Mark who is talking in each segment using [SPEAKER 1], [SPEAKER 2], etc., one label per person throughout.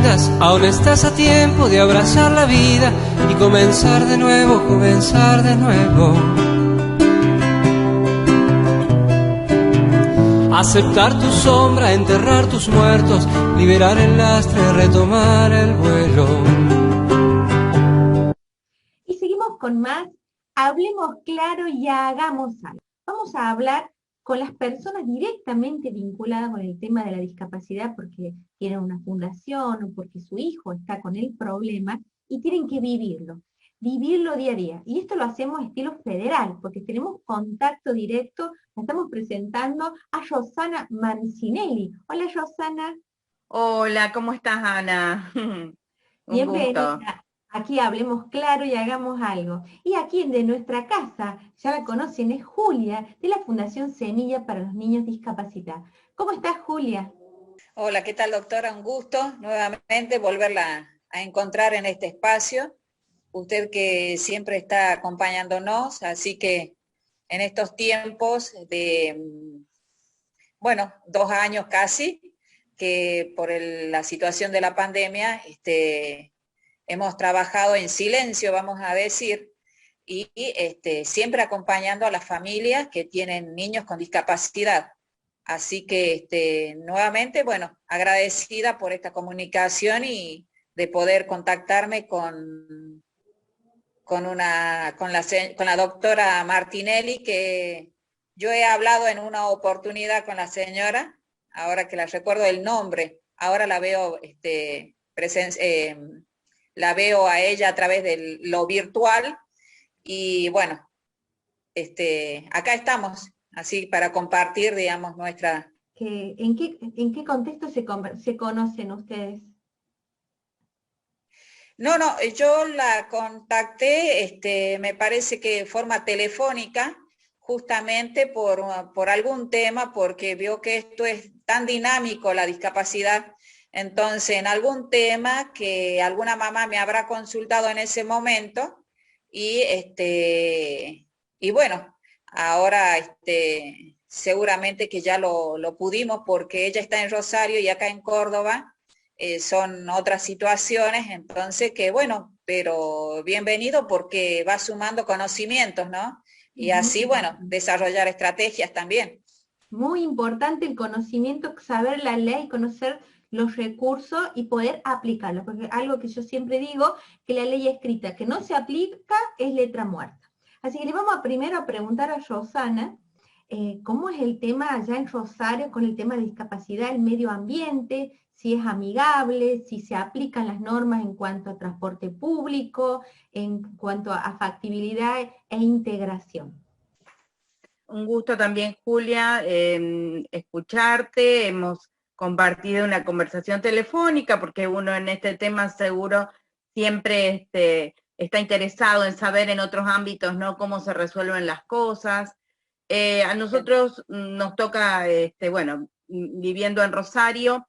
[SPEAKER 1] rindas, aún estás a tiempo de abrazar la vida y comenzar de nuevo, comenzar de nuevo. Aceptar tu sombra, enterrar tus muertos, liberar el lastre, retomar el vuelo.
[SPEAKER 2] Y seguimos con más. Hablemos claro y hagamos algo. Vamos a hablar con las personas directamente vinculadas con el tema de la discapacidad porque tienen una fundación o porque su hijo está con el problema y tienen que vivirlo día a día. Y esto lo hacemos a estilo federal, porque tenemos contacto directo. Nos estamos presentando a Rosana Mancinelli. Hola, Rosana.
[SPEAKER 3] Hola, ¿cómo estás, Ana? Un gusto.
[SPEAKER 2] Bienvenida. Aquí hablemos claro y hagamos algo. Y aquí de nuestra casa, ya la conocen, es Julia, de la Fundación Semilla para los Niños Discapacitados. ¿Cómo estás, Julia?
[SPEAKER 4] Hola, ¿qué tal, doctora? Un gusto nuevamente volverla a encontrar en este espacio. Usted que siempre está acompañándonos, así que en estos tiempos de, 2 años casi, que por la situación de la pandemia, hemos trabajado en silencio, vamos a decir, y siempre acompañando a las familias que tienen niños con discapacidad. Así que nuevamente, agradecida por esta comunicación y de poder contactarme con la doctora Martinelli, que yo he hablado en una oportunidad con la señora, ahora que la recuerdo el nombre, ahora la veo la veo a ella a través de lo virtual y bueno, acá estamos, así para compartir, digamos, nuestra...
[SPEAKER 2] ¿En qué contexto se conocen ustedes?
[SPEAKER 4] No, yo la contacté, me parece que de forma telefónica, justamente por algún tema, porque veo que esto es tan dinámico, la discapacidad. Entonces, en algún tema que alguna mamá me habrá consultado en ese momento, y bueno, ahora seguramente que ya lo pudimos, porque ella está en Rosario y acá en Córdoba son otras situaciones, entonces que bueno, pero bienvenido porque va sumando conocimientos, ¿no? Y así, bueno, desarrollar estrategias también.
[SPEAKER 2] Muy importante el conocimiento, saber la ley, conocer los recursos y poder aplicarlos, porque algo que yo siempre digo, que la ley escrita que no se aplica es letra muerta. Así que le vamos primero a preguntar a Rosana, ¿cómo es el tema allá en Rosario con el tema de discapacidad, el medio ambiente? Si es amigable, si se aplican las normas en cuanto a transporte público, en cuanto a factibilidad e integración.
[SPEAKER 3] Un gusto también, Julia, escucharte. Hemos compartido una conversación telefónica porque uno en este tema seguro siempre está interesado en saber en otros ámbitos, ¿no?, cómo se resuelven las cosas. A nosotros nos toca, viviendo en Rosario,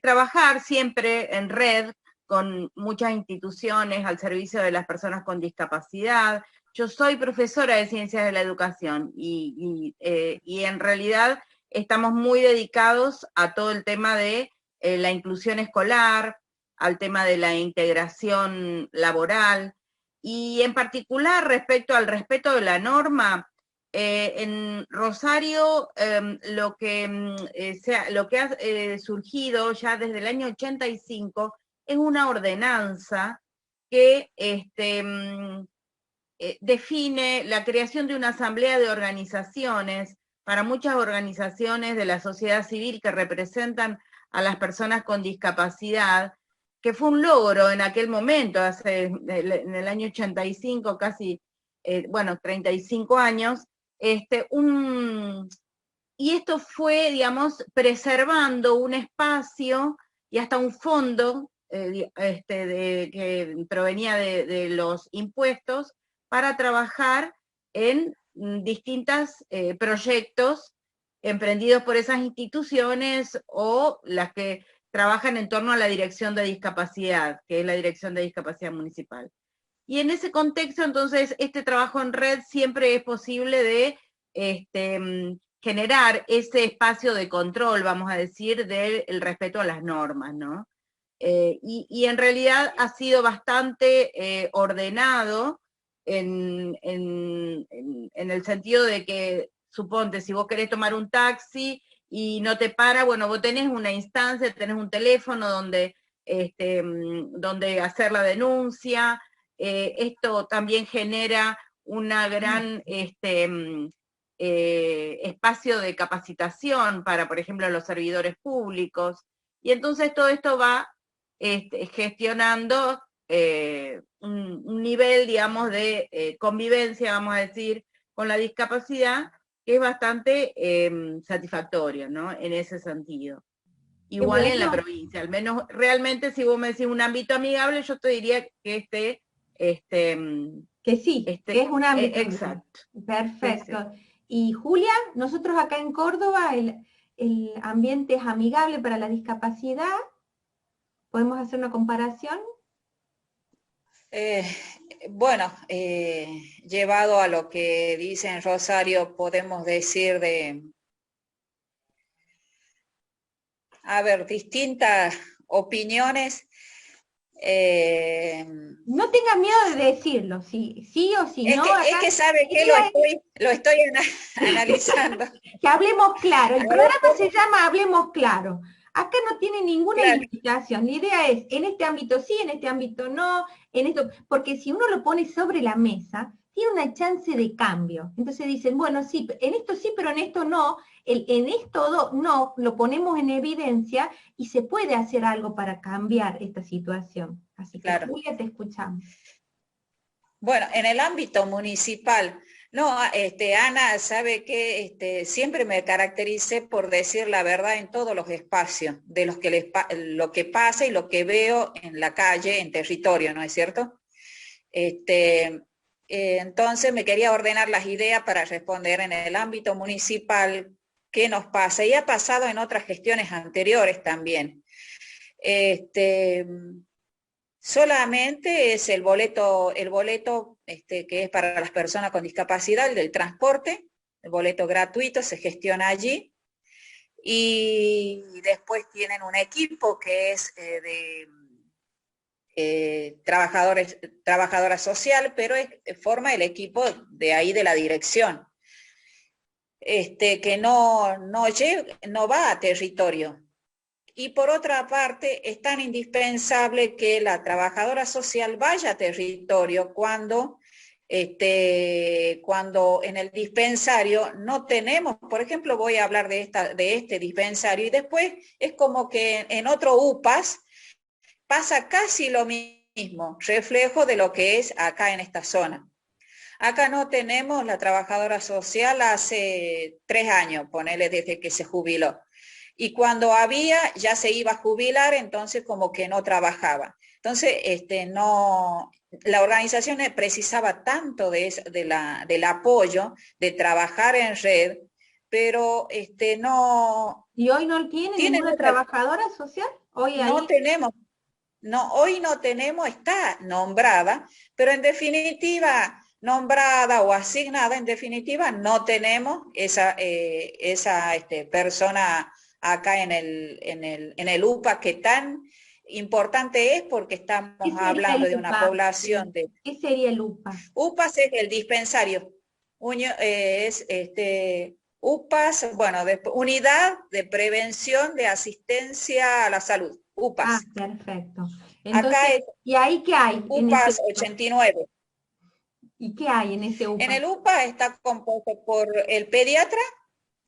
[SPEAKER 3] trabajar siempre en red con muchas instituciones al servicio de las personas con discapacidad. Yo soy profesora de Ciencias de la Educación y en realidad estamos muy dedicados a todo el tema de la inclusión escolar, al tema de la integración laboral, y en particular respecto al respeto de la norma. En Rosario lo que ha surgido ya desde el año 85 es una ordenanza que define la creación de una asamblea de organizaciones para muchas organizaciones de la sociedad civil que representan a las personas con discapacidad, que fue un logro en aquel momento, en el año 85, casi, 35 años, y esto fue, digamos, preservando un espacio y hasta un fondo que provenía de los impuestos para trabajar en distintos proyectos emprendidos por esas instituciones o las que trabajan en torno a la Dirección de Discapacidad, que es la Dirección de Discapacidad Municipal. Y en ese contexto, entonces, este trabajo en red siempre es posible de generar ese espacio de control, vamos a decir, del respeto a las normas, ¿no? Y en realidad ha sido bastante ordenado en el sentido de que, suponte, si vos querés tomar un taxi y no te para, bueno, vos tenés una instancia, tenés un teléfono donde hacer la denuncia. Esto también genera una gran espacio de capacitación para, por ejemplo, los servidores públicos. Y entonces todo esto va gestionando un nivel, digamos, de convivencia, vamos a decir, con la discapacidad, que es bastante satisfactorio, ¿no? En ese sentido. Igual en la provincia, al menos realmente si vos me decís un ámbito amigable, yo te diría que
[SPEAKER 2] que sí, que es un ámbito.
[SPEAKER 3] Exacto.
[SPEAKER 2] Perfecto. Sí, sí. Y Julia, nosotros acá en Córdoba el ambiente es amigable para la discapacidad. ¿Podemos hacer una comparación?
[SPEAKER 4] Bueno, llevado a lo que dice en Rosario, podemos decir distintas opiniones.
[SPEAKER 2] No tengas miedo de decirlo, sí o sí no.
[SPEAKER 4] Es que sabe que lo estoy analizando.
[SPEAKER 2] Que hablemos claro, el programa se llama Hablemos Claro. Acá no tiene ninguna limitación, la idea es, en este ámbito sí, en este ámbito no, en esto, porque si uno lo pone sobre la mesa, tiene una chance de cambio. Entonces dicen, bueno, sí, en esto sí, pero en esto no, en esto no, lo ponemos en evidencia y se puede hacer algo para cambiar esta situación. Así que, Julia, te escuchamos.
[SPEAKER 4] Bueno, en el ámbito municipal, no, Ana sabe que siempre me caractericé por decir la verdad en todos los espacios, de lo que pasa y lo que veo en la calle, en territorio, ¿no es cierto? Entonces me quería ordenar las ideas para responder en el ámbito municipal qué nos pasa, y ha pasado en otras gestiones anteriores también. Solamente es el boleto que es para las personas con discapacidad, el del transporte, el boleto gratuito, se gestiona allí, y después tienen un equipo que es trabajadora social, pero forma el equipo de ahí de la dirección, que no va a territorio. Y por otra parte, es tan indispensable que la trabajadora social vaya a territorio cuando en el dispensario no tenemos, por ejemplo, voy a hablar de este dispensario, y después es como que en otro UPAS pasa casi lo mismo, reflejo de lo que es acá en esta zona. Acá no tenemos la trabajadora social hace 3 años, ponele desde que se jubiló. Y cuando había, ya se iba a jubilar, entonces como que no trabajaba. Entonces, la organización precisaba tanto del apoyo, de trabajar en red, pero no...
[SPEAKER 2] ¿Y hoy no tiene ninguna trabajadora social?
[SPEAKER 4] No tenemos. No, hoy no tenemos, está nombrada, pero en definitiva, nombrada o asignada, en definitiva, no tenemos esa persona acá en el UPA, que tan importante es, porque estamos hablando de una población de...
[SPEAKER 2] ¿Qué sería el UPA?
[SPEAKER 4] UPAS es el dispensario. UPAS, bueno, Unidad de Prevención de Asistencia a la Salud, UPAS.
[SPEAKER 2] Ah, perfecto. Entonces,
[SPEAKER 4] acá es,
[SPEAKER 2] ¿y ahí qué hay?
[SPEAKER 4] UPAS 89.
[SPEAKER 2] ¿Y qué hay en ese UPA?
[SPEAKER 4] En el UPA está compuesto por el pediatra,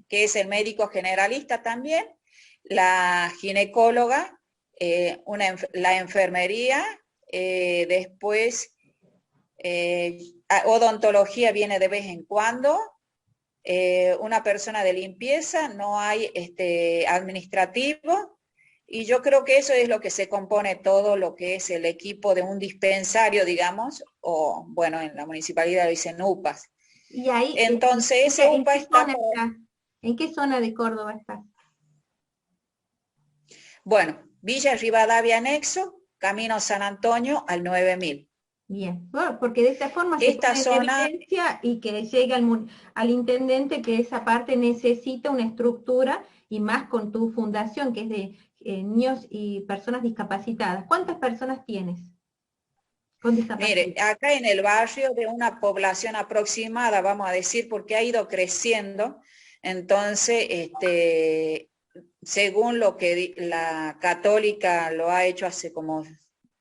[SPEAKER 4] que es el médico generalista también, la ginecóloga, la enfermería, después odontología viene de vez en cuando, una persona de limpieza, no hay administrativo, y yo creo que eso es lo que se compone todo lo que es el equipo de un dispensario, digamos, o bueno, en la municipalidad lo dicen UPAs.
[SPEAKER 2] Y ahí,
[SPEAKER 4] entonces ese UPA está...
[SPEAKER 2] ¿En qué zona de Córdoba está?
[SPEAKER 4] Bueno, Villa Rivadavia Anexo, Camino San Antonio al 9000.
[SPEAKER 2] Bien, bueno, porque de esta forma se
[SPEAKER 4] Esta
[SPEAKER 2] pone en
[SPEAKER 4] zona,
[SPEAKER 2] evidencia y que llegue al intendente que esa parte necesita una estructura, y más con tu fundación que es de niños y personas discapacitadas. ¿Cuántas personas tienes con
[SPEAKER 4] mire,
[SPEAKER 2] discapacidad?
[SPEAKER 4] acá en el barrio de una población aproximada, vamos a decir, porque ha ido creciendo, entonces, según lo que la Católica lo ha hecho hace como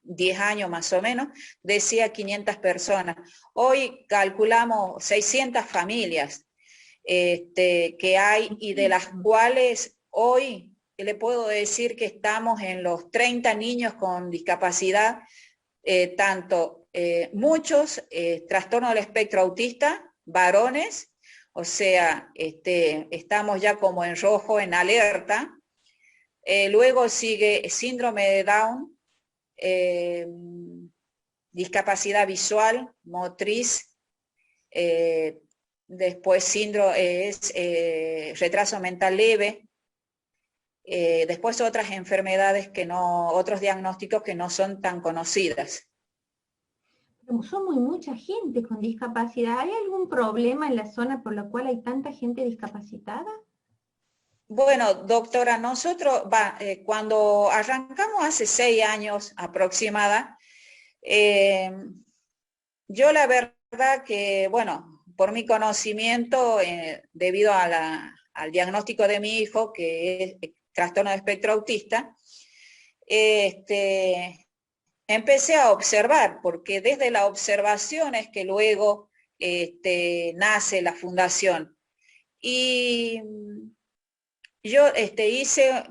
[SPEAKER 4] 10 años más o menos, decía 500 personas. Hoy calculamos 600 familias que hay, y de las cuales hoy le puedo decir que estamos en los 30 niños con discapacidad, tanto muchos trastornos del espectro autista, varones, o sea, estamos ya como en rojo, en alerta. Luego sigue síndrome de Down, discapacidad visual, motriz, después retraso mental leve, después otras enfermedades otros diagnósticos que no son tan conocidas.
[SPEAKER 2] Somos mucha gente con discapacidad. ¿Hay algún problema en la zona por la cual hay tanta gente discapacitada?
[SPEAKER 4] Bueno, doctora, nosotros, cuando arrancamos hace 6 años aproximada, yo la verdad que, bueno, por mi conocimiento, debido al diagnóstico de mi hijo, que es trastorno de espectro autista, empecé a observar, porque desde la observación es que luego nace la fundación. Y yo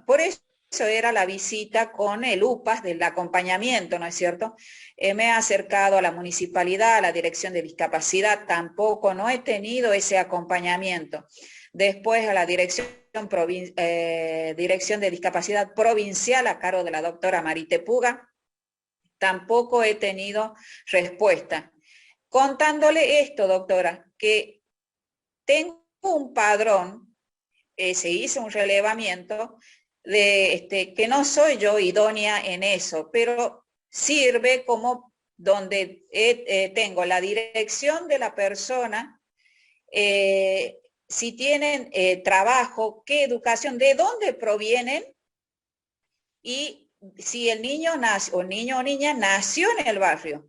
[SPEAKER 4] por eso era la visita con el UPAS del acompañamiento, ¿no es cierto? Me he acercado a la municipalidad, a la dirección de discapacidad, tampoco, no he tenido ese acompañamiento. Después a la dirección de discapacidad provincial a cargo de la doctora Marite Puga, tampoco he tenido respuesta. Contándole esto, doctora, que tengo un padrón, se hizo un relevamiento de que no soy yo idónea en eso, pero sirve como donde tengo la dirección de la persona, si tienen trabajo, qué educación, de dónde provienen, y si el niño nace, o niño o niña nació en el barrio.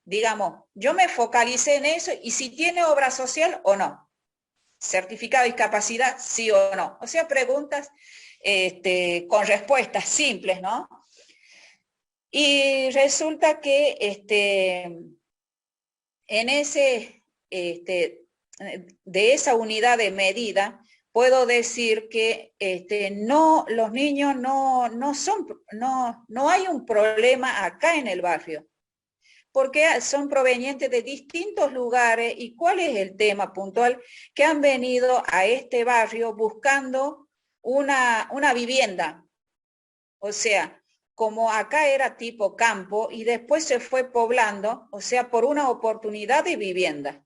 [SPEAKER 4] Digamos, yo me focalicé en eso, y si tiene obra social o no. Certificado de discapacidad, sí o no. O sea, preguntas con respuestas simples, ¿no? Y resulta que de esa unidad de medida, puedo decir que no, los niños no hay un problema acá en el barrio, porque son provenientes de distintos lugares. ¿Y cuál es el tema puntual? Que han venido a este barrio buscando una vivienda. O sea, como acá era tipo campo y después se fue poblando, o sea, por una oportunidad de vivienda,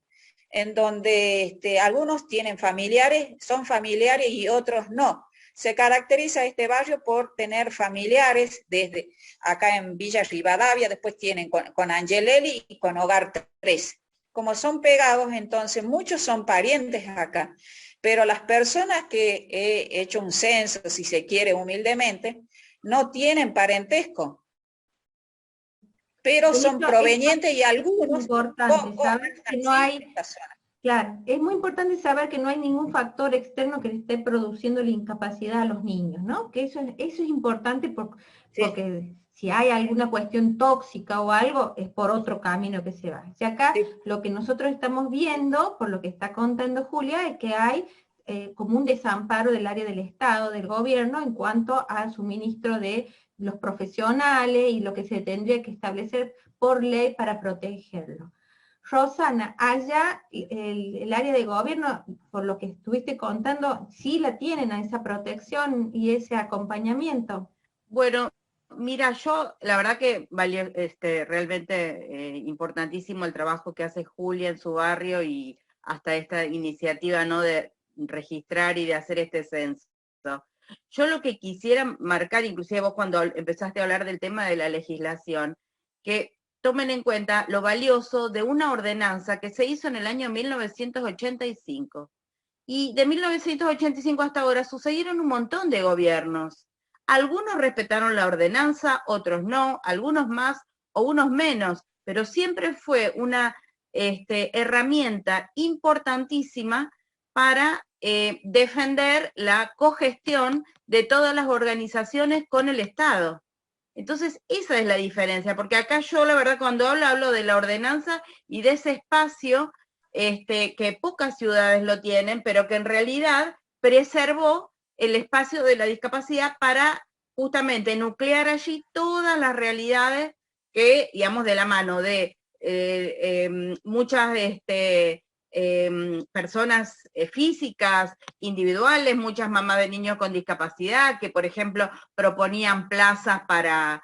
[SPEAKER 4] en donde algunos tienen familiares, son familiares, y otros no. Se caracteriza este barrio por tener familiares desde acá en Villa Rivadavia, después tienen con Angelelli y con Hogar 3. Como son pegados, entonces muchos son parientes acá, pero las personas que he hecho un censo, si se quiere humildemente, no tienen parentesco, pero son provenientes, y algunos
[SPEAKER 2] importante saber que no hay,
[SPEAKER 4] esta zona.
[SPEAKER 2] claro, es muy importante saber que no hay ningún factor externo que le esté produciendo la incapacidad a los niños, ¿no? Que eso es importante porque si hay alguna cuestión tóxica o algo, es por otro camino que se va. O sea, acá lo que nosotros estamos viendo, por lo que está contando Julia, es que hay como un desamparo del área del Estado, del gobierno, en cuanto al suministro de los profesionales y lo que se tendría que establecer por ley para protegerlo. Rosana, allá el área de gobierno, por lo que estuviste contando, ¿sí la tienen a esa protección y ese acompañamiento?
[SPEAKER 3] Bueno, mira, yo la verdad que valió realmente importantísimo el trabajo que hace Julia en su barrio, y hasta esta iniciativa, ¿no?, de registrar y de hacer este censo. Yo lo que quisiera marcar, inclusive vos cuando empezaste a hablar del tema de la legislación, que tomen en cuenta lo valioso de una ordenanza que se hizo en el año 1985. Y de 1985 hasta ahora sucedieron un montón de gobiernos. Algunos respetaron la ordenanza, otros no, algunos más o unos menos, pero siempre fue una herramienta importantísima para defender la cogestión de todas las organizaciones con el Estado. Entonces, esa es la diferencia, porque acá yo, la verdad, cuando hablo de la ordenanza y de ese espacio, que pocas ciudades lo tienen, pero que en realidad preservó el espacio de la discapacidad para justamente nuclear allí todas las realidades que, digamos, de la mano de muchas personas físicas, individuales, muchas mamás de niños con discapacidad, que por ejemplo proponían plazas para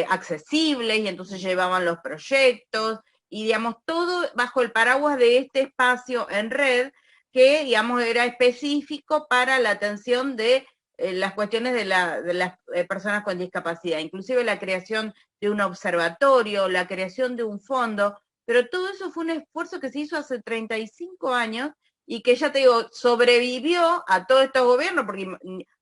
[SPEAKER 3] accesibles y entonces llevaban los proyectos, y digamos, todo bajo el paraguas de este espacio en red que, digamos, era específico para la atención de las cuestiones de las personas con discapacidad, inclusive la creación de un observatorio, la creación de un fondo, pero todo eso fue un esfuerzo que se hizo hace 35 años y que, ya te digo, sobrevivió a todos estos gobiernos,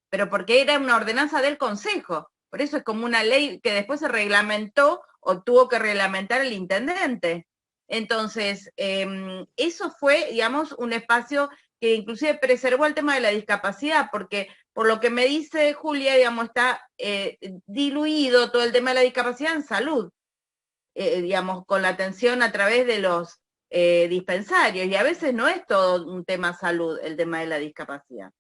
[SPEAKER 3] pero porque era una ordenanza del Consejo. Por eso es como una ley que después se reglamentó o tuvo que reglamentar el intendente. Entonces, eso fue, digamos, un espacio que inclusive preservó el tema de la discapacidad, porque por lo que me dice Julia, digamos, está diluido todo el tema de la discapacidad en salud, digamos, con la atención a través de los dispensarios, y a veces no es todo un tema salud el tema de la discapacidad.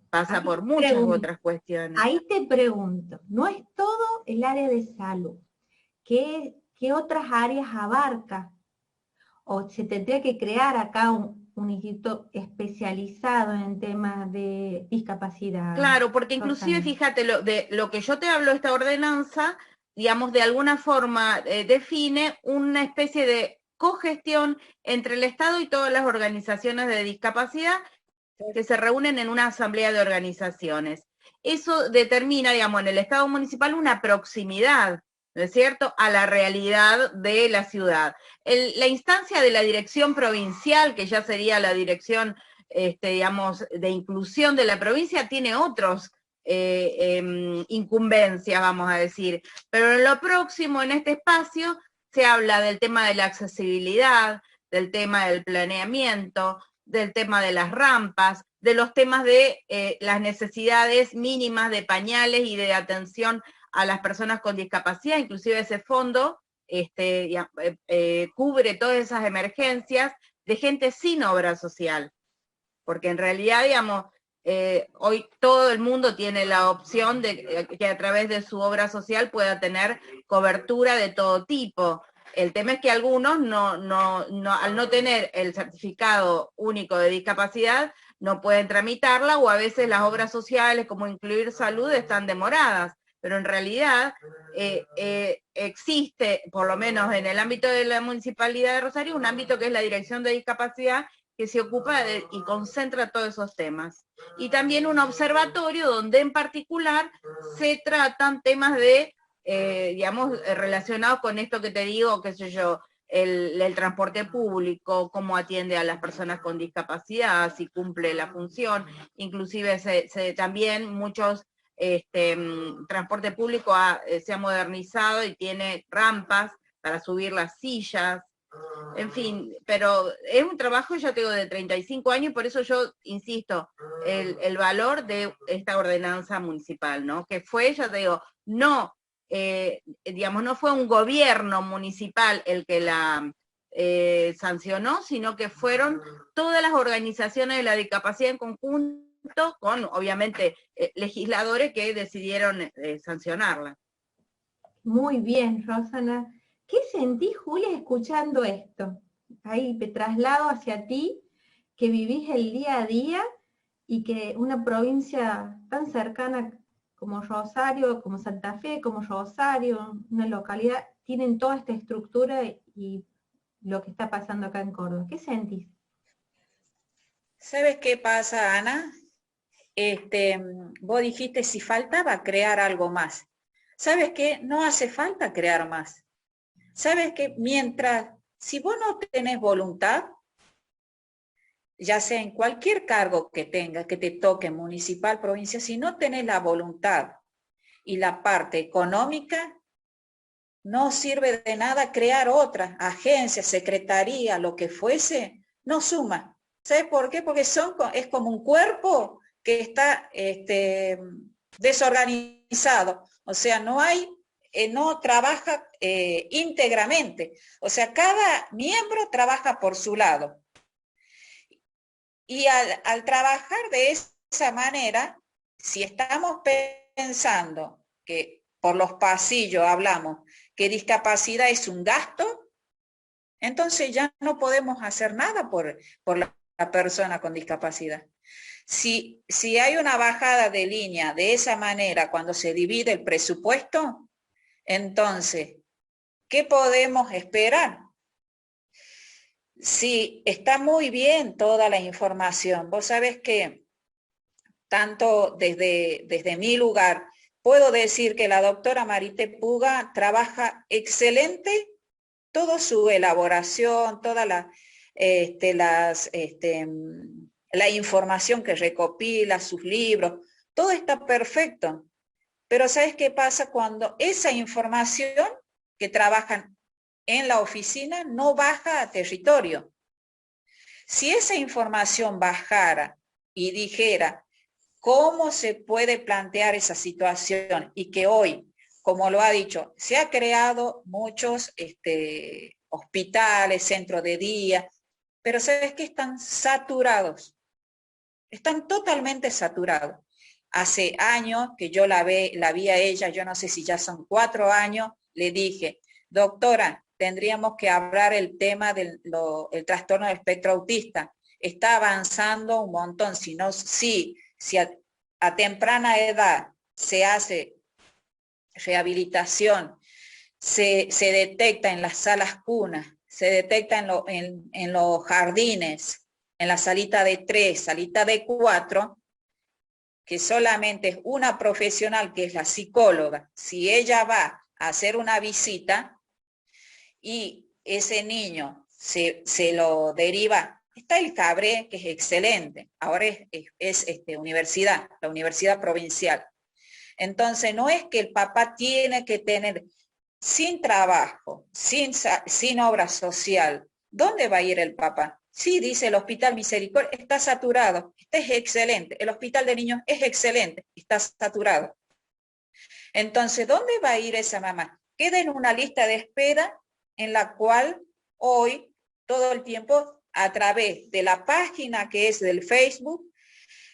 [SPEAKER 3] Pasa por muchas otras cuestiones.
[SPEAKER 2] Ahí te pregunto, ¿no es todo el área de salud? ¿Qué otras áreas abarca? ¿O se tendría que crear acá un instituto especializado en temas de discapacidad?
[SPEAKER 3] Claro, porque inclusive, fíjate, de lo que yo te hablo, esta ordenanza, digamos, de alguna forma define una especie de cogestión entre el Estado y todas las organizaciones de discapacidad que se reúnen en una asamblea de organizaciones. Eso determina, digamos, en el Estado municipal una proximidad, ¿no es cierto?, a la realidad de la ciudad. La instancia de la dirección provincial, que ya sería la dirección, digamos, de inclusión de la provincia, tiene otros incumbencias, vamos a decir. Pero en lo próximo, en este espacio, se habla del tema de la accesibilidad, del tema del planeamiento, del tema de las rampas, de los temas de las necesidades mínimas de pañales y de atención a las personas con discapacidad. Inclusive ese fondo cubre todas esas emergencias de gente sin obra social, porque en realidad, digamos, hoy todo el mundo tiene la opción de que a través de su obra social pueda tener cobertura de todo tipo. El tema es que algunos al no tener el certificado único de discapacidad, no pueden tramitarla, o a veces las obras sociales, como incluir salud, están demoradas. Pero en realidad existe, por lo menos en el ámbito de la Municipalidad de Rosario, un ámbito que es la Dirección de Discapacidad, que se ocupa y concentra todos esos temas. Y también un observatorio donde en particular se tratan temas de digamos, relacionados con esto que te digo, qué sé yo, el transporte público, cómo atiende a las personas con discapacidad, si cumple la función, inclusive también muchos, transporte público se ha modernizado y tiene rampas para subir las sillas, en fin, pero es un trabajo, ya te digo, de 35 años, por eso yo insisto, el valor de esta ordenanza municipal, ¿no? Que fue, ya te digo, no digamos, no fue un gobierno municipal el que la sancionó, sino que fueron todas las organizaciones de la discapacidad en conjunto, con obviamente legisladores que decidieron sancionarla.
[SPEAKER 2] Muy bien, Rosana. ¿Qué sentís, Julia, escuchando esto? Ahí me traslado hacia ti, que vivís el día a día y que una provincia tan cercana como Rosario, como Santa Fe, como Rosario, una localidad, tienen toda esta estructura y lo que está pasando acá en Córdoba. ¿Qué sentís?
[SPEAKER 4] ¿Sabes qué pasa, Ana? Vos dijiste si faltaba crear algo más. ¿Sabes qué? No hace falta crear más. ¿Sabes qué? Si vos no tenés voluntad, ya sea en cualquier cargo que tengas, que te toque, municipal, provincia, si no tenés la voluntad y la parte económica, no sirve de nada crear otra agencia, secretaría, lo que fuese, no suma. ¿Sabes por qué? Porque es como un cuerpo que está desorganizado. O sea, no trabaja íntegramente. O sea, cada miembro trabaja por su lado. Y al trabajar de esa manera, si estamos pensando que por los pasillos hablamos que discapacidad es un gasto, entonces ya no podemos hacer nada por la persona con discapacidad. Si hay una bajada de línea de esa manera cuando se divide el presupuesto, entonces, ¿qué podemos esperar? Sí, está muy bien toda la información. Vos sabés que tanto desde mi lugar, puedo decir que la doctora Marité Puga trabaja excelente toda su elaboración, toda la información que recopila, sus libros, todo está perfecto. Pero ¿sabes qué pasa cuando esa información que trabajan en la oficina no baja a territorio? Si esa información bajara y dijera cómo se puede plantear esa situación y que hoy, como lo ha dicho, se ha creado muchos hospitales, centros de día, pero ¿sabes qué? Están saturados, están totalmente saturados. Hace años que yo la vi a ella, yo no sé si ya son 4 años, le dije, doctora, tendríamos que hablar el tema del trastorno del espectro autista. Está avanzando un montón, si a temprana edad se hace rehabilitación, se detecta en las salas cunas, se detecta en los jardines, en la salita de 3, salita de 4, que solamente es una profesional que es la psicóloga, si ella va a hacer una visita y ese niño se lo deriva, está el Cabré, que es excelente, ahora es universidad, la universidad provincial. Entonces no es que el papá tiene que tener sin trabajo, sin obra social, ¿dónde va a ir el papá? Sí, dice el Hospital Misericordia, está saturado, este es excelente, el Hospital de Niños es excelente, está saturado. Entonces, ¿dónde va a ir esa mamá? Queda en una lista de espera en la cual hoy, todo el tiempo, a través de la página que es del Facebook,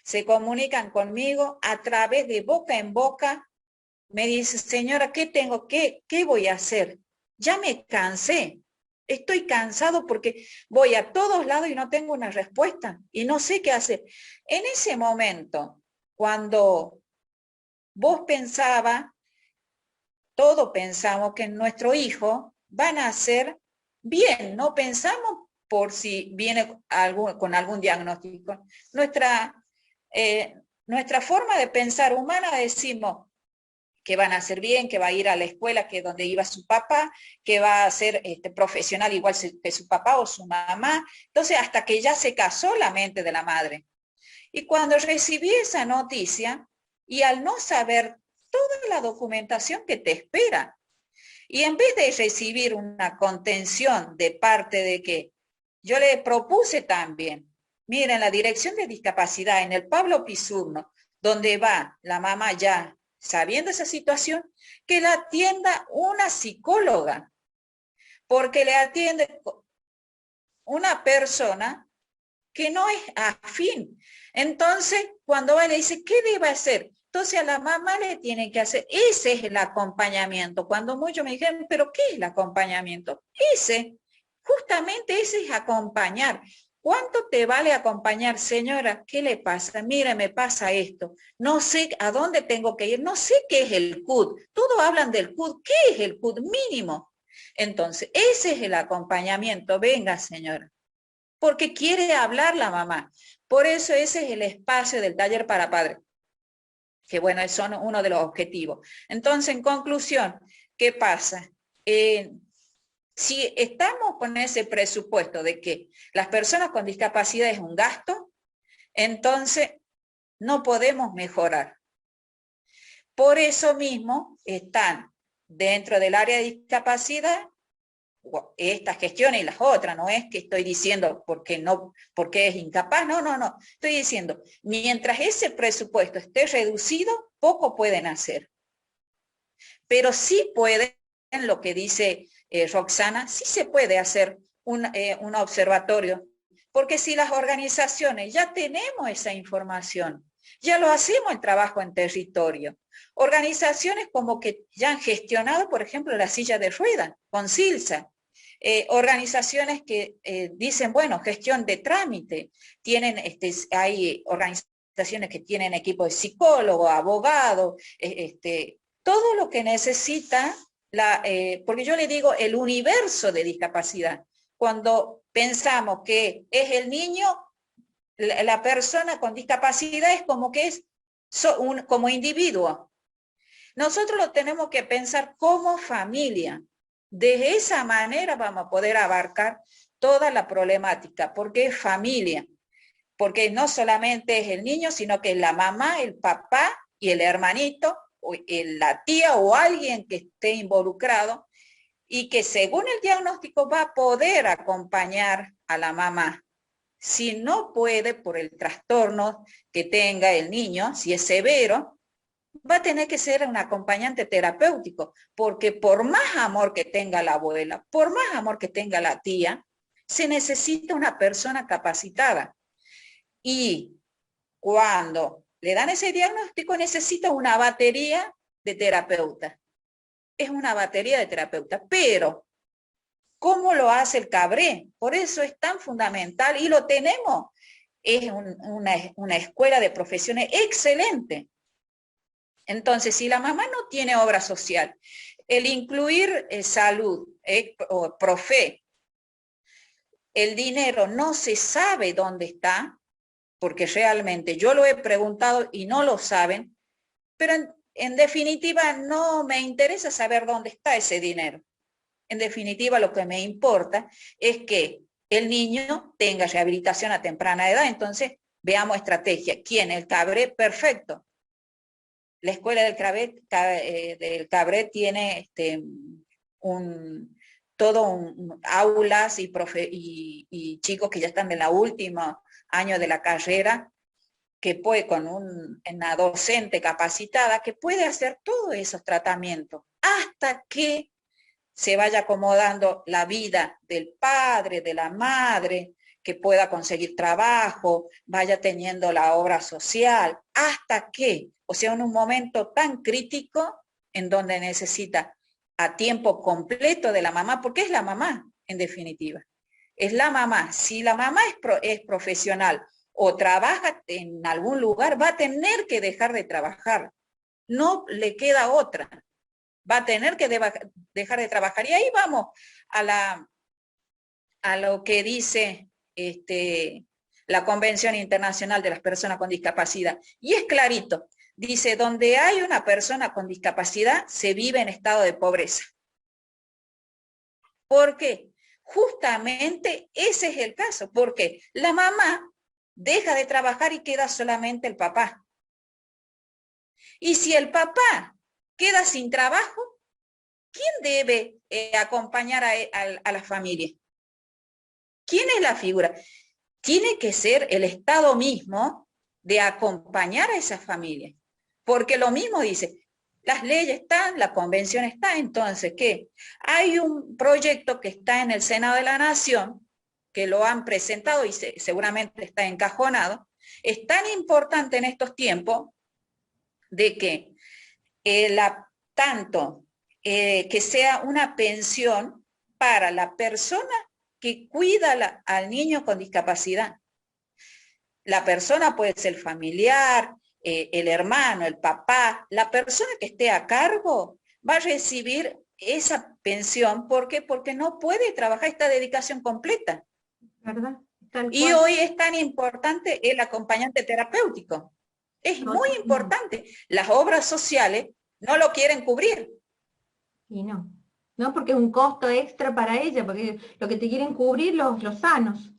[SPEAKER 4] se comunican conmigo a través de boca en boca. Me dice, señora, ¿qué voy a hacer? Ya me cansé. Estoy cansado porque voy a todos lados y no tengo una respuesta y no sé qué hacer. En ese momento, cuando vos todos pensamos que nuestro hijo va a nacer bien, no pensamos por si viene con algún diagnóstico. Nuestra forma de pensar humana decimos que van a hacer bien, que va a ir a la escuela que donde iba su papá, que va a ser profesional igual que su papá o su mamá. Entonces, hasta que ya se casó la mente de la madre. Y cuando recibí esa noticia, y al no saber toda la documentación que te espera, y en vez de recibir una contención de parte de que yo le propuse también, miren, la Dirección de Discapacidad en el Pablo Pisurno, donde va la mamá ya sabiendo esa situación, que la atienda una psicóloga, porque le atiende una persona que no es afín. Entonces, cuando va le dice, ¿qué debe hacer? Entonces a la mamá le tiene que hacer, ese es el acompañamiento. Cuando muchos me dijeron, ¿pero qué es el acompañamiento? Justamente ese es acompañar. ¿Cuánto te vale acompañar, señora? ¿Qué le pasa? Mire, me pasa esto. No sé a dónde tengo que ir. No sé qué es el CUD. Todos hablan del CUD. ¿Qué es el CUD mínimo? Entonces, ese es el acompañamiento. Venga, señora. Porque quiere hablar la mamá. Por eso ese es el espacio del taller para padres. Que bueno, son uno de los objetivos. Entonces, en conclusión, ¿qué pasa? Si estamos con ese presupuesto de que las personas con discapacidad es un gasto, entonces no podemos mejorar. Por eso mismo están dentro del área de discapacidad estas gestiones y las otras. No es que estoy diciendo porque es incapaz, no. Estoy diciendo, mientras ese presupuesto esté reducido, poco pueden hacer. Pero sí pueden, lo que dice Roxana, sí se puede hacer un observatorio, porque si las organizaciones ya tenemos esa información, ya lo hacemos el trabajo en territorio. Organizaciones como que ya han gestionado, por ejemplo, la silla de ruedas con Silsa. Organizaciones que dicen, bueno, gestión de trámite. Hay organizaciones que tienen equipo de psicólogos, abogados, todo lo que necesita, porque yo le digo el universo de discapacidad. Cuando pensamos que es el niño, la persona con discapacidad es como que es como individuo. Nosotros lo tenemos que pensar como familia. De esa manera vamos a poder abarcar toda la problemática, porque es familia. Porque no solamente es el niño, sino que es la mamá, el papá y el hermanito, o la tía o alguien que esté involucrado, y que según el diagnóstico va a poder acompañar a la mamá. Si no puede, por el trastorno que tenga el niño, si es severo, va a tener que ser un acompañante terapéutico, porque por más amor que tenga la abuela, por más amor que tenga la tía, se necesita una persona capacitada. Y cuando le dan ese diagnóstico, necesita una batería de terapeutas. Es una batería de terapeutas, pero ¿cómo lo hace el CABRE? Por eso es tan fundamental, y lo tenemos. Es una escuela de profesiones excelente. Entonces, si la mamá no tiene obra social, el incluir salud o Profe, el dinero no se sabe dónde está, porque realmente yo lo he preguntado y no lo saben, pero en definitiva no me interesa saber dónde está ese dinero. En definitiva, lo que me importa es que el niño tenga rehabilitación a temprana edad. Entonces, veamos estrategia. ¿Quién? El CABRE, perfecto. La escuela del CABRE tiene aulas y chicos que ya están en el último año de la carrera, que puede, con una docente capacitada, que puede hacer todos esos tratamientos, hasta que se vaya acomodando la vida del padre, de la madre, que pueda conseguir trabajo, vaya teniendo la obra social, hasta que, o sea, en un momento tan crítico en donde necesita a tiempo completo de la mamá, porque es la mamá, en definitiva. Es la mamá. Si la mamá es profesional o trabaja en algún lugar, va a tener que dejar de trabajar. No le queda otra. Va a tener que dejar de trabajar. Y ahí vamos a lo que dice la Convención Internacional de las Personas con Discapacidad. Y es clarito. Dice, donde hay una persona con discapacidad, se vive en estado de pobreza. ¿Por qué? Justamente ese es el caso. Porque la mamá deja de trabajar y queda solamente el papá. Y si el papá queda sin trabajo, ¿quién debe acompañar a la familia? ¿Quién es la figura? Tiene que ser el Estado mismo de acompañar a esa familia. Porque lo mismo dice, las leyes están, la convención está, entonces, ¿qué? Hay un proyecto que está en el Senado de la Nación, que lo han presentado y seguramente está encajonado. Es tan importante en estos tiempos de que que sea una pensión para la persona que cuida al niño con discapacidad. La persona puede ser familiar, el hermano, el papá, la persona que esté a cargo va a recibir esa pensión. ¿Por qué? Porque no puede trabajar esta dedicación completa.
[SPEAKER 2] ¿Verdad?
[SPEAKER 4] Y hoy es tan importante el acompañante terapéutico. Es muy importante. Las obras sociales no lo quieren cubrir.
[SPEAKER 2] Y no. ¿no? Porque es un costo extra para ella, porque lo que te quieren cubrir los sanos.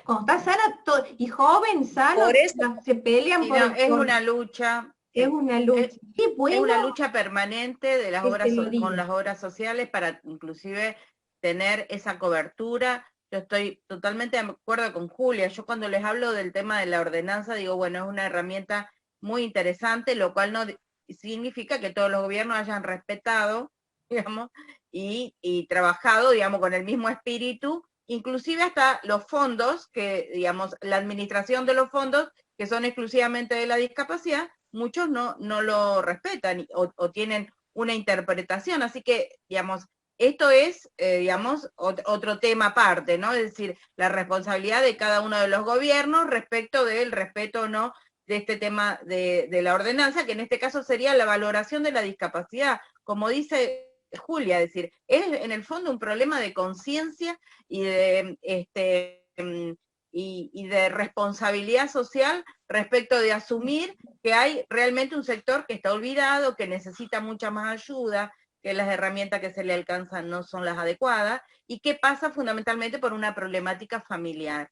[SPEAKER 2] Cuando estás sana y joven, sano,
[SPEAKER 4] Por eso,
[SPEAKER 2] se pelean
[SPEAKER 3] Y no, es
[SPEAKER 2] por-
[SPEAKER 3] una lucha,
[SPEAKER 2] es una lucha. Qué
[SPEAKER 3] es
[SPEAKER 2] bueno
[SPEAKER 3] una lucha permanente de las
[SPEAKER 2] que
[SPEAKER 3] obras
[SPEAKER 2] se lo
[SPEAKER 3] con
[SPEAKER 2] diga.
[SPEAKER 3] las obras sociales para inclusive tener esa cobertura. Yo estoy totalmente de acuerdo con Julia. Yo cuando les hablo del tema de la ordenanza, digo, bueno, es una herramienta muy interesante, lo cual no significa que todos los gobiernos hayan respetado, digamos, y trabajado, digamos, con el mismo espíritu, inclusive hasta los fondos, que, digamos, la administración de los fondos, que son exclusivamente de la discapacidad, muchos no lo respetan o tienen una interpretación. Así que, digamos, esto es, digamos, otro tema aparte, ¿no? Es decir, la responsabilidad de cada uno de los gobiernos respecto del respeto o no de este tema de la ordenanza, que en este caso sería la valoración de la discapacidad. Como dice Julia, es decir, es en el fondo un problema de conciencia y de, y de responsabilidad social respecto de asumir que hay realmente un sector que está olvidado, que necesita mucha más ayuda, que las herramientas que se le alcanzan no son las adecuadas, y que pasa fundamentalmente por una problemática familiar.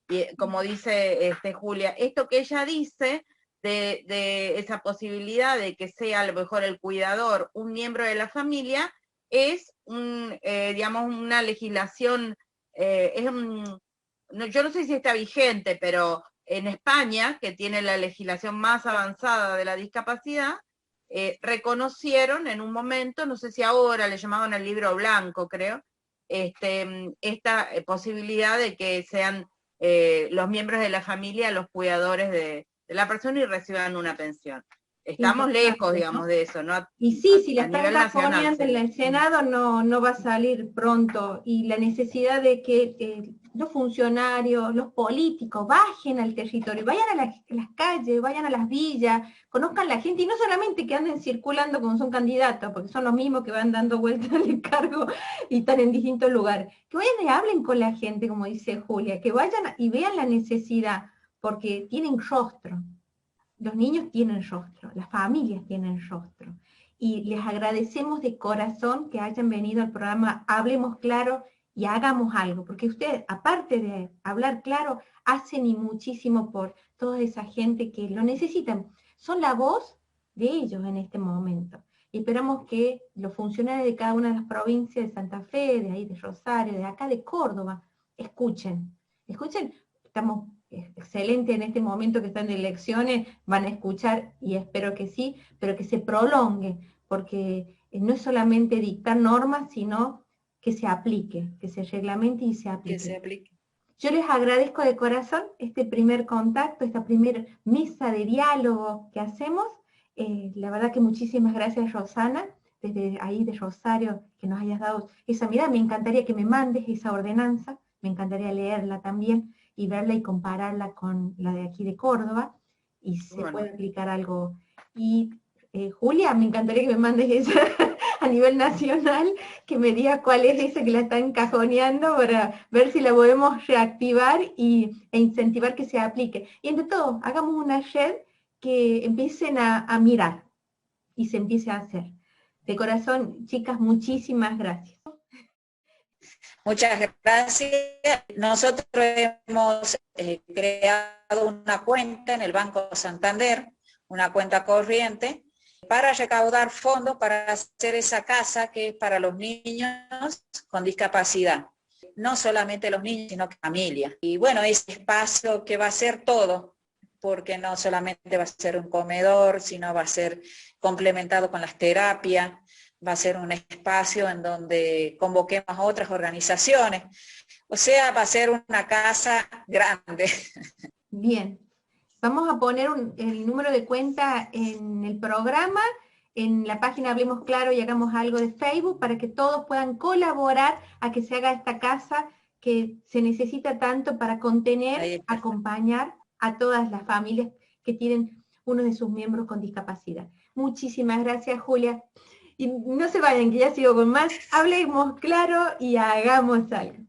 [SPEAKER 3] Y como dice Julia, esto que ella dice de esa posibilidad de que sea a lo mejor el cuidador un miembro de la familia, es digamos, una legislación, yo no sé si está vigente, pero en España, que tiene la legislación más avanzada de la discapacidad, reconocieron en un momento, no sé si ahora le llamaban el libro blanco, creo, esta posibilidad de que sean los miembros de la familia los cuidadores de la persona y reciban una pensión. Estamos lejos, digamos, de eso, ¿no?
[SPEAKER 2] Y sí, si la
[SPEAKER 3] a
[SPEAKER 2] están
[SPEAKER 3] nivel nacional.
[SPEAKER 2] cajoneando en el Senado no va a salir pronto. Y la necesidad de que los funcionarios, los políticos bajen al territorio, vayan a las calles, vayan a las villas, conozcan la gente, y no solamente que anden circulando como son candidatos, porque son los mismos que van dando vueltas al cargo y están en distintos lugares. Que vayan y hablen con la gente, como dice Julia, que vayan y vean la necesidad, porque tienen rostro. Los niños tienen rostro, las familias tienen rostro. Y les agradecemos de corazón que hayan venido al programa Hablemos Claro y hagamos algo, porque ustedes, aparte de hablar claro, hacen y muchísimo por toda esa gente que lo necesitan. Son la voz de ellos en este momento. Y esperamos que los funcionarios de cada una de las provincias de Santa Fe, de ahí de Rosario, de acá de Córdoba, escuchen. Estamos excelente en este momento que están de elecciones, van a escuchar y espero que sí, pero que se prolongue, porque no es solamente dictar normas, sino que se aplique, que se reglamente y se aplique.
[SPEAKER 4] Que se aplique.
[SPEAKER 2] Yo les agradezco de corazón este primer contacto, esta primera mesa de diálogo que hacemos. La verdad que muchísimas gracias, Rosana, desde ahí de Rosario, que nos hayas dado esa mirada. Me encantaría que me mandes esa ordenanza, me encantaría leerla también y verla y compararla con la de aquí de Córdoba, y se puede aplicar algo. Y Julia, me encantaría que me mandes esa a nivel nacional, que me diga cuál es esa que la están cajoneando para ver si la podemos reactivar e incentivar que se aplique. Y entre todo, hagamos una red que empiecen a mirar y se empiece a hacer. De corazón, chicas, muchísimas gracias.
[SPEAKER 4] Muchas gracias. Nosotros hemos creado una cuenta en el Banco Santander, una cuenta corriente, para recaudar fondos para hacer esa casa que es para los niños con discapacidad. No solamente los niños, sino que familia. Y bueno, ese espacio que va a ser todo, porque no solamente va a ser un comedor, sino va a ser complementado con las terapias, va a ser un espacio en donde convoquemos a otras organizaciones. O sea, va a ser una casa grande.
[SPEAKER 2] Bien. Vamos a poner el número de cuenta en el programa, en la página Hablemos Claro y Hagamos Algo de Facebook, para que todos puedan colaborar a que se haga esta casa que se necesita tanto para contener, acompañar a todas las familias que tienen uno de sus miembros con discapacidad. Muchísimas gracias, Julia. Y no se vayan, que ya sigo con más. Hablemos Claro y Hagamos Algo.